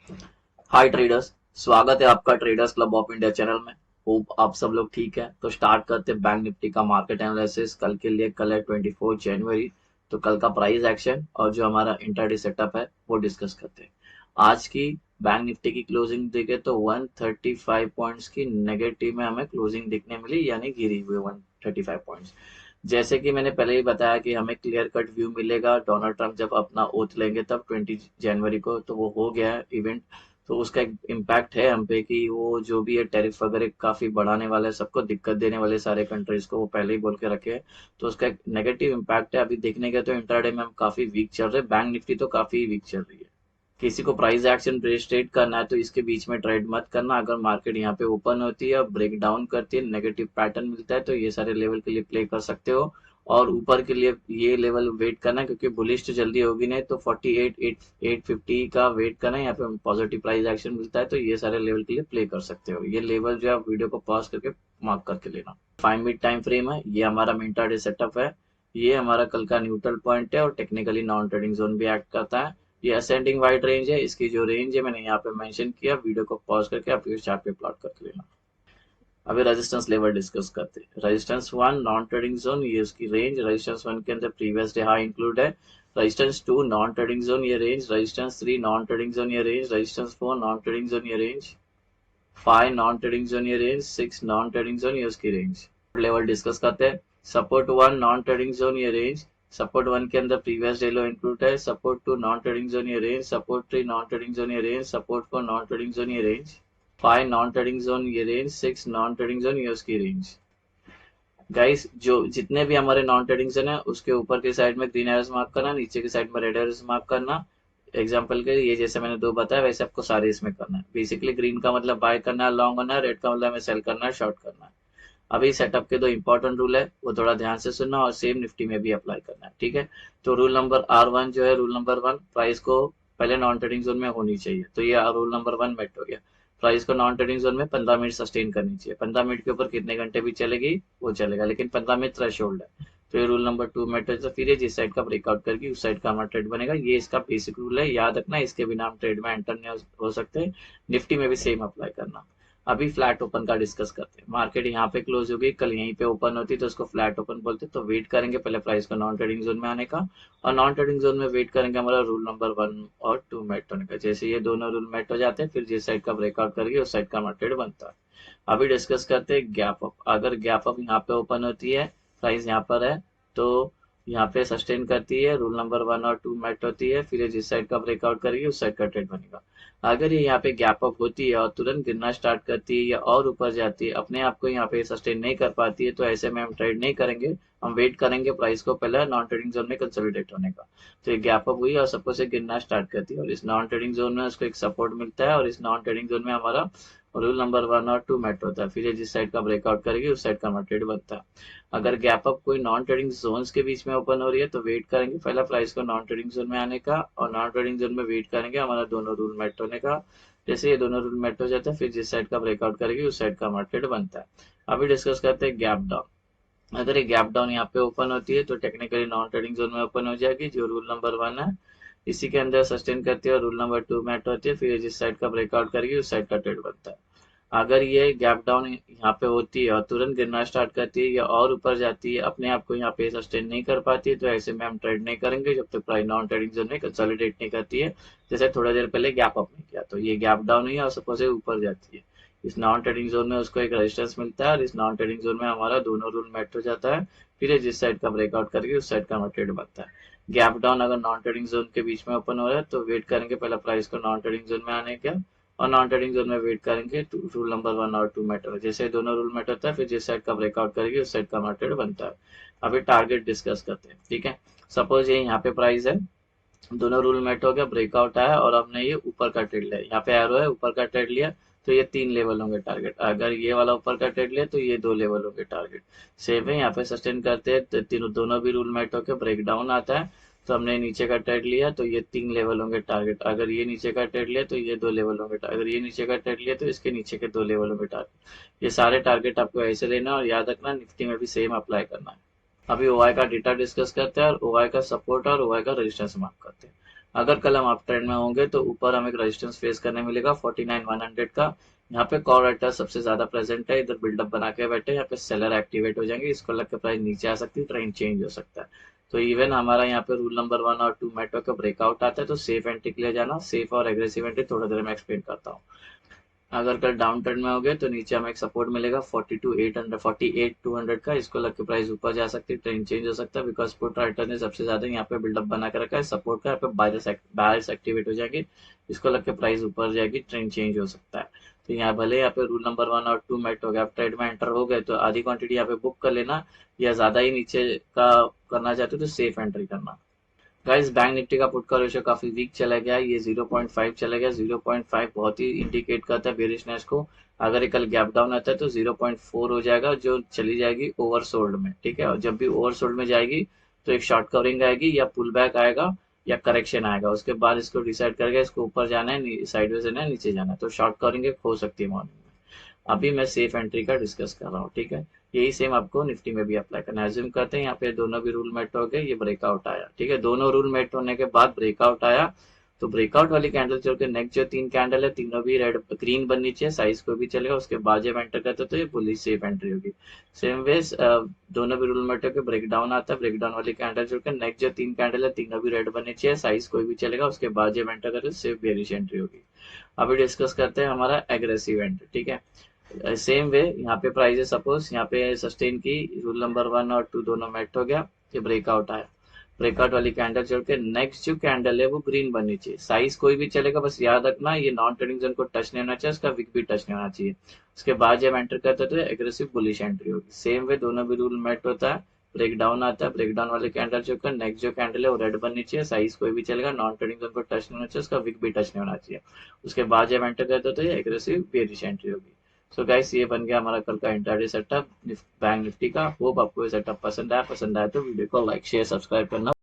हाय traders, स्वागत है आपका traders club of India channel में। होप आप सब लोग ठीक है। तो स्टार्ट करते हैं बैंक निफ्टी का मार्केट एनालिसिस कल के लिए। कल है 24 जनवरी। तो कल का प्राइस एक्शन और जो हमारा इंट्राडे सेटअप है वो डिस्कस करते हैं। आज की बैंक निफ्टी की क्लोजिंग देखे तो 135 पॉइंट्स की नेगेटिव में हमें क्लोजिंग दिखने मिली, यानी गिरी हुई 135 पॉइंट्स। जैसे कि मैंने पहले ही बताया कि हमें क्लियर कट व्यू मिलेगा डोनाल्ड ट्रंप जब अपना ओथ लेंगे, तब 20 जनवरी को। तो वो हो गया है इवेंट। तो उसका एक इम्पैक्ट है हम पे कि वो जो भी है टैरिफ वगैरह काफी बढ़ाने वाला है, सबको दिक्कत देने वाले सारे कंट्रीज को, वो पहले ही बोल के रखे हैं। तो उसका एक नेगेटिव इम्पैक्ट है। अभी देखने गए तो इंट्राडे में हम काफी वीक चल रहे हैं, बैंक निफ्टी तो काफी वीक चल रही है। किसी को प्राइस एक्शन ट्रेड करना है तो इसके बीच में ट्रेड मत करना। अगर मार्केट यहाँ पे ओपन होती है, ब्रेक डाउन करती है, नेगेटिव पैटर्न मिलता है, तो ये सारे लेवल के लिए प्ले कर सकते हो। और ऊपर के लिए ये लेवल वेट करना, क्योंकि बुलिश तो जल्दी होगी नहीं। तो 48,850 का वेट करना है। यहाँ पे पॉजिटिव प्राइस एक्शन मिलता है तो ये सारे लेवल के लिए प्ले कर सकते हो। ये लेवल जो है आप वीडियो को पॉज करके मार्क करके लेना। 5 मिनट टाइम फ्रेम है, ये हमारा इंट्राडे सेटअप है। ये हमारा कल का न्यूट्रल पॉइंट है और टेक्निकली नॉन ट्रेडिंग जोन भी एक्ट करता है। ये असेंडिंग वाइड रेंज है। इसकी जो रेंज है मैंने यहाँ पे मेंशन किया, वीडियो को पॉज करके आप इस चार्ट पे प्लॉट करके लेना। अभी रेजिस्टेंस लेवल डिस्कस करते हैं। रेजिस्टेंस 1 नॉन ट्रेडिंग जोन, ये उसकी रेंज। रेजिस्टेंस 1 के अंदर प्रीवियस डे हाई इंक्लूड है। रेजिस्टेंस 2 नॉन ट्रेडिंग जोन, ये range. Resistance 3 non trading zone, ये range. Resistance 4 non trading zone, ये रेंज। 5 नॉन ट्रेडिंग जोन, ये रेंज। 6 नॉन ट्रेडिंग जोन, ये उसकी रेंज। लेवल डिस्कस करते हैं। सपोर्ट 1 नॉन ट्रेडिंग जोन, ये रेंज। सपोर्ट 1 के अंदर प्रीवियस डे लो इंक्लूड है। सपोर्ट 2 नॉन ट्रेडिंग जोन, ये range. Support 3 non trading zone, ये range. Support 4 non trading zone, ये रेंज। 5 नॉन ट्रेडिंग जोन, ये रेंज। 6 नॉन ट्रेडिंग जोन, ये उसकी रेंज। गाइस, जो जितने भी हमारे नॉन ट्रेडिंग जोन है उसके ऊपर की साइड में ग्रीन एरोस मार्क करना, नीचे की साइड में रेड एरोस मार्क करना। एग्जांपल के ये जैसे मैंने दो बताया वैसे आपको सारे इसमें करना है। बेसिकली ग्रीन का मतलब बाय करना है, लॉन्ग होना है। रेड का मतलब हमें सेल करना है, शॉर्ट करना है। अभी सेटअप के दो इंपॉर्टेंट रूल है, वो थोड़ा ध्यान से सुनना और सेम निफ्टी में भी अप्लाई करना है, ठीक है। तो रूल नंबर R1 जो है, रूल नंबर 1, प्राइस को पहले नॉन ट्रेडिंग जोन में होनी चाहिए। तो ये रूल नंबर 1 मेट हो गया। प्राइस को नॉन ट्रेडिंग जोन में 15 मिनट सस्टेन करनी चाहिए। 15 मिनट के ऊपर कितने घंटे भी चलेगी वो चलेगा, लेकिन 15 मिनट थ्रेश होल्ड है। तो ये रूल नंबर 2 मेट है। तो फिर ये जिस साइड का ब्रेकआउट करके उस साइड का हमारा ट्रेड बनेगा। ये इसका बेसिक रूल है, याद रखना। इसके बिना हम ट्रेड में एंटर नहीं हो सकते। निफ्टी में भी सेम अप्लाई करना। अभी फ्लैट ओपन का डिस्कस करते हैं। मार्केट यहाँ पे क्लोज हो गई, कल यहीं पे ओपन होती तो उसको फ्लैट ओपन बोलते। तो वेट करेंगे पहले प्राइस को नॉन ट्रेडिंग जोन में आने का, और नॉन ट्रेडिंग जोन में वेट करेंगे हमारा रूल नंबर 1 और 2 मेट होने का। जैसे ये दोनों रूल मेट हो जाते हैं, फिर जिस साइड का ब्रेकआउट करेगी उस साइड का हमारा ट्रेड बनता है। अभी डिस्कस करते हैं गैप अप। अगर गैप अप यहाँ पे ओपन होती है, प्राइस यहाँ पर है, तो यहाँ पे सस्टेन करती है, रूल नंबर 1 और 2 मेट होती है, फिर ये जिस साइड का ब्रेकआउट करेगी उस साइड का ट्रेड बनेगा। अगर ये यहाँ पे गैप अप होती है और तुरंत गिरना स्टार्ट करती है या और ऊपर जाती है, अपने आप को यहाँ पे सस्टेन नहीं कर पाती है, तो ऐसे में हम ट्रेड नहीं करेंगे। हम वेट करेंगे प्राइस को पहले नॉन ट्रेडिंग जोन में कंसोलिडेट होने का। तो ये गैप अप हुई और सपोज से गिरना स्टार्ट करती है, और इस नॉन ट्रेडिंग जोन में उसको एक सपोर्ट मिलता है, और इस नॉन ट्रेडिंग जोन में हमारा रूल नंबर 1 और 2 मेट होता है। फिर ये जिस साइड का ब्रेकआउट करेगी उस साइड का हमारा ट्रेड बनता है। अगर गैप अप कोई नॉन ट्रेडिंग जोन्स के बीच में ओपन हो रही है तो वेट करेंगे पहला प्राइस को नॉन ट्रेडिंग जोन में आने का, और नॉन ट्रेडिंग जोन में वेट करेंगे हमारा दोनों रूल मेट होने का। जैसे ये दोनों रूल मेट हो जाते हैं, फिर जिस साइड का ब्रेकआउट करेगी उस साइड का हमारा ट्रेड बनता है। अभी डिस्कस करते हैं गैप डाउन। अगर ये गैप डाउन यहाँ पे ओपन होती है तो टेक्निकली नॉन ट्रेडिंग जोन में ओपन हो जाएगी, जो रूल नंबर 1 है। इसी के अंदर सस्टेन करती है और रूल नंबर 2 मेट होती है, फिर जिस साइड का ब्रेकआउट करेगी उस साइड का ट्रेड बनता है। अगर ये गैप डाउन यहाँ पे होती है और तुरंत गिरना स्टार्ट करती है या और ऊपर जाती है, अपने आप को यहाँ पे सस्टेन नहीं कर पाती है, तो ऐसे में हम ट्रेड नहीं करेंगे जब तक प्राइस नॉन ट्रेडिंग जोन में कंसोलिडेट नहीं करती है। जैसे थोड़ा देर पहले गैप अप नहीं किया, तो ये गैप डाउन हुई और सपोज ऊपर जाती है, इस नॉन ट्रेडिंग जोन में उसको एक रेजिस्टेंस मिलता है, और इस नॉन ट्रेडिंग जोन में हमारा दोनों रूल मेट हो जाता है। फिर ये जिस साइड का ब्रेकआउट करके उस साइड का हमारा ट्रेड बनता है। गैप डाउन अगर नॉन ट्रेडिंग जोन के बीच में ओपन हो रहा है तो वेट करेंगे पहला प्राइस को नॉन ट्रेडिंग जोन में आने का, और नॉन ट्रेडिंग जोन में वेट करेंगे रूल नंबर 1 और 2 मेटर। जैसे दोनों रूल मेट होता है, फिर जिस साइड का ब्रेकआउट करेगी उस साइड का हमारा ट्रेड बनता है। अभी टारगेट डिस्कस करते हैं, ठीक है। सपोज ये यहाँ पे प्राइस है, दोनों रूल मेट हो गया, ब्रेकआउट आया और हमने ये ऊपर का ट्रेड लिया, यहाँ पे एरो है, ऊपर का ट्रेड लिया। तो ये 3 लेवल होंगे टारगेट। अगर ये वाला ऊपर का ट्रेड लिया तो ये 2 लेवल होंगे टारगेट। सेम है, यहाँ पे सस्टेन करते हैं तो तीनों दोनों भी रूल मेट होकर ब्रेक डाउन आता है। तो हमने नीचे का ट्रेड लिया तो ये 3 लेवल होंगे टारगेट। अगर ये नीचे का ट्रेड लिया तो ये 2 लेवल होंगे। अगर ये नीचे का ट्रेड लिया तो इसके नीचे के 2 लेवल होंगे टारगेट। ये सारे टारगेट आपको ऐसे लेना और याद रखना, निफ्टी में भी सेम अप्लाई करना है। अभी ओआई का डेटा डिस्कस करते हैं और ओआई का सपोर्ट और ओआई का रेजिस्टेंस मार्क करते हैं। अगर कल हम अप ट्रेंड में होंगे तो ऊपर हमें एक रेजिस्टेंस फेस करने मिलेगा 49,100 का। यहाँ पे कॉल राइटर सबसे ज्यादा प्रेजेंट है, इधर बिल्डअप बना के बैठे, यहाँ पे सेलर एक्टिवेट हो जाएंगे, इसको लग के प्राइस नीचे आ सकती है, ट्रेंड चेंज हो सकता है। तो इवन हमारा यहाँ पे रूल नंबर 1 और 2 मेट्रो का ब्रेकआउट आता है तो सेफ एंट्री के लिए जाना, सेफ और एग्रेसिव एंट्री थोड़ा देर में एक्सप्लेन करता हूँ। अगर कल डाउन ट्रेंड में हो गए तो नीचे हमें एक सपोर्ट मिलेगा 42,800 48,200 का, इसको लग के प्राइस ऊपर जा सकती है, ट्रेंड चेंज हो सकता है, बिकॉज पुट राइटर ने सबसे ज्यादा यहाँ पे बिल्डअप बना के रखा है सपोर्ट का, यहाँ पे बायर्स एक्टिवेट हो जाएंगे, इसको लग के प्राइस ऊपर जाएगी, ट्रेंड चेंज हो सकता है। तो यहाँ भले यहाँ पे रूल नंबर 1 और 2 मेट हो गया, आप ट्रेड में एंटर हो गए तो आधी क्वांटिटी यहाँ पे बुक कर लेना, या ज्यादा ही नीचे का करना चाहते हो तो सेफ एंट्री करना। गाइस बैंक निफ्टी का पुट का रेशियो काफी वीक चला गया, ये 0.5 चला गया, 0.5 बहुत ही इंडिकेट करता है बेरिशनेस को। अगर ये कल गैप डाउन आता है तो 0.4 हो जाएगा, जो चली जाएगी ओवरसोल्ड में, ठीक है। और जब भी ओवरसोल्ड में जाएगी तो एक शॉर्ट कवरिंग आएगी या पुल बैक आएगा या करेक्शन आएगा, उसके बाद इसको डिसाइड करके इसको ऊपर जाना है, साइडवेज जाना है, नीचे जाना है, तो शॉर्ट कवरिंग एक हो सकती है मॉर्निंग में। अभी मैं सेफ एंट्री का डिस्कस कर रहा हूँ, ठीक है। यही सेम आपको निफ्टी में भी अप्लाई करना है। एज्यूम करते हैं यहाँ पे दोनों भी रूल मेट हो गए, ये ब्रेकआउट आया, ठीक है, दोनों रूल मेट होने के बाद ब्रेकआउट आया, तो ब्रेकआउट वाली कैंडल छोड़ के नेक्स्ट जो 3 कैंडल है तीनों भी रेड ग्रीन बननी चाहिए, साइज को भी चलेगा, उसके बाद जब एंटर करते तो ये बुलिश सेफ एंट्री होगी। सेम वेज दोनों भी रूल मेट होकर ब्रेक डाउन आता है, ब्रेक डाउन वाली कैंडल छोड़ के नेक्स्ट जो 3 कैंडल है तीनों भी रेड बननी चाहिए, साइज कोई भी चलेगा, उसके बाद जब एंटर करते सेफ बेरिश एंट्री होगी। अभी डिस्कस करते हैं हमारा एग्रेसिव एंट्री, ठीक है। सेम वे यहाँ पे प्राइस सपोज यहाँ पे सस्टेन की, रूल नंबर 1 और 2 दोनों मेट हो गया, ये ब्रेकआउट आया, ब्रेकआउट वाली कैंडल छोड़ के नेक्स्ट जो कैंडल है वो ग्रीन बननी चाहिए, साइज कोई भी चलेगा, बस याद रखना ये नॉन ट्रेडिंग जोन को टच नहीं होना चाहिए, उसका विक भी टच नहीं होना चाहिए। उसके बाद जब एंटर करते तो एग्रेसिव बुलिश एंट्री होगी। सेम वे दोनों भी रूल मेट होता है, ब्रेक डाउन आता है, ब्रेक डाउन वाले कैंडल छोड़कर नेक्स्ट जो कैंडल है वो रेड बननी चाहिए, साइज कोई भी चलेगा, नॉन ट्रेडिंग जोन को टच नहीं होना चाहिए, उसका विक भी टच नहीं होना चाहिए। उसके बाद जब एंटर करते तो ये एग्रेसिव बेरिश एंट्री होगी। सो गाइस ये बन गया हमारा कल का इंट्राडे सेटअप बैंक निफ्टी का। होप आपको ये सेटअप पसंद आया तो वीडियो को लाइक शेयर सब्सक्राइब करना